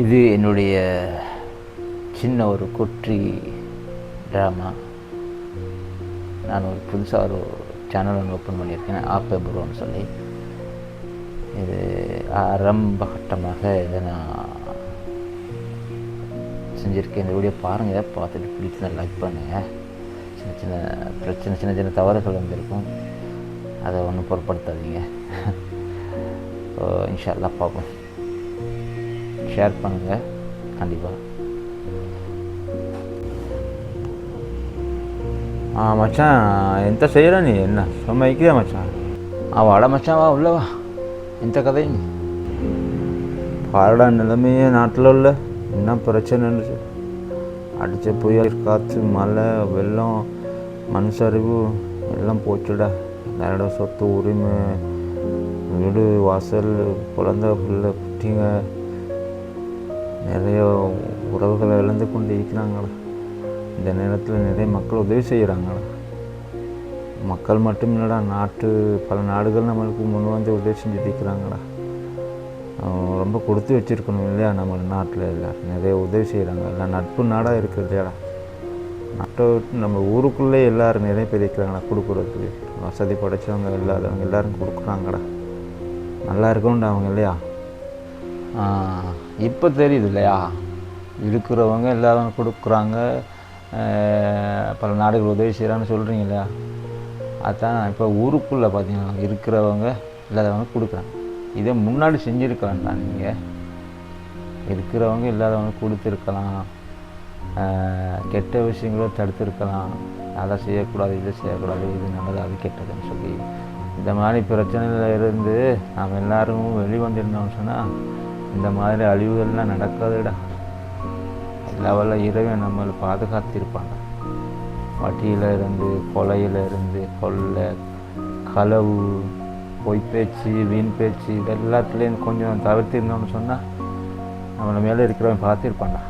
இது என்னுடைய சின்ன ஒரு குட்டி ட்ராமா. நான் ஒரு புதுசாக ஒரு சேனல் ஒன்று ஓப்பன் பண்ணியிருக்கேன், ஆப்பே ப்ரோன்னு சொல்லி. இது ஆரம்பகட்டமாக இதை நான் செஞ்சுருக்கேன். இந்த வீடியோ பாருங்கள், பார்த்துட்டு பிடிச்சதை லைக் பண்ணுங்கள். சின்ன சின்ன தவறுகள் வந்துருக்கும், அதை ஒன்றும் பொருட்படுத்தாதீங்க. இன்ஷா அல்லாஹ் பார்ப்போம். ஷேர் பண்ணுங்கள் கண்டிப்பாக. மச்சான் ఎంత செய்கிற நீ? என்ன சும்மா இருக்கிறியா மச்சான்? வாடா மச்சான், வா உள்ளவா. எந்த கதையும் பாரடா நிலைமையே நாட்டில் உள்ள என்ன பிரச்சனைன்னு. அடித்த புயல், காற்று, மழை, வெள்ளம், மண் சரிவு எல்லாம் போச்சுடா. நிறைய சொத்து, உரிமை, வீடு, வாசல், குழந்தை, பிள்ளை, குட்டிங்க, நிறைய உறவுகளை இழந்து கொண்டு இருக்கிறாங்களா. இந்த நேரத்தில் நிறைய மக்கள் உதவி செய்கிறாங்களா. மக்கள் மட்டும் இல்லைடா, பல நாடுகள் நம்மளுக்கு முன் வந்து உதவி செஞ்சுட்டு இருக்கிறாங்களா. ரொம்ப கொடுத்து வச்சுருக்கணும் இல்லையா நம்ம நாட்டில். எல்லோரும் நிறைய உதவி செய்கிறாங்க. எல்லாம் நட்பு நாடாக இருக்குது இல்லையாடா. நாட்டை விட்டு நம்ம ஊருக்குள்ளே எல்லோரும் நிறைய பேர் இருக்கிறாங்களா கொடுக்குறதுக்கு. வசதி படைச்சவங்க இல்லாதவங்க எல்லோரும் கொடுக்குறாங்கடா. நல்லா இருக்கணும்டா அவங்க இல்லையா. இப்போ தெரியுது இல்லையா, இருக்கிறவங்க எல்லாரும் கொடுக்குறாங்க, பல நாடுகள் உதவி செய்கிறான்னு சொல்கிறீங்க இல்லையா. அதுதான் இப்போ ஊருக்குள்ளே பார்த்தீங்கன்னா இருக்கிறவங்க இல்லாதவங்க கொடுக்குறாங்க. இதை முன்னாடி செஞ்சுருக்கலாம்டா. நீங்கள் இருக்கிறவங்க இல்லாதவங்க கொடுத்துருக்கலாம், கெட்ட விஷயங்கள தடுத்துருக்கலாம். அதை செய்யக்கூடாது, இதை செய்யக்கூடாது, இது நல்லது, அது கெட்டதுன்னு சொல்லி இந்த மாதிரி பிரச்சனையில் இருந்து நாம் எல்லோரும் வெளிவந்திருந்தோம்னு சொன்னால் இந்த மாதிரி அழிவுகள்லாம் நடக்காதுடா. எல்லா வல்ல இறைவன் நம்மளை பாதுகாத்திருப்பாங்க. வட்டியில் இருந்து, கொலையில் இருந்து, கொள்ளை, களவு, பொய்ப்பேச்சு, வீண் பேச்சு, இது எல்லாத்துலேயும் கொஞ்சம் தவிர்த்திருந்தோம்னு சொன்னால் நம்மளை மேலே இருக்கிறவன் பார்த்துருப்பான்டா.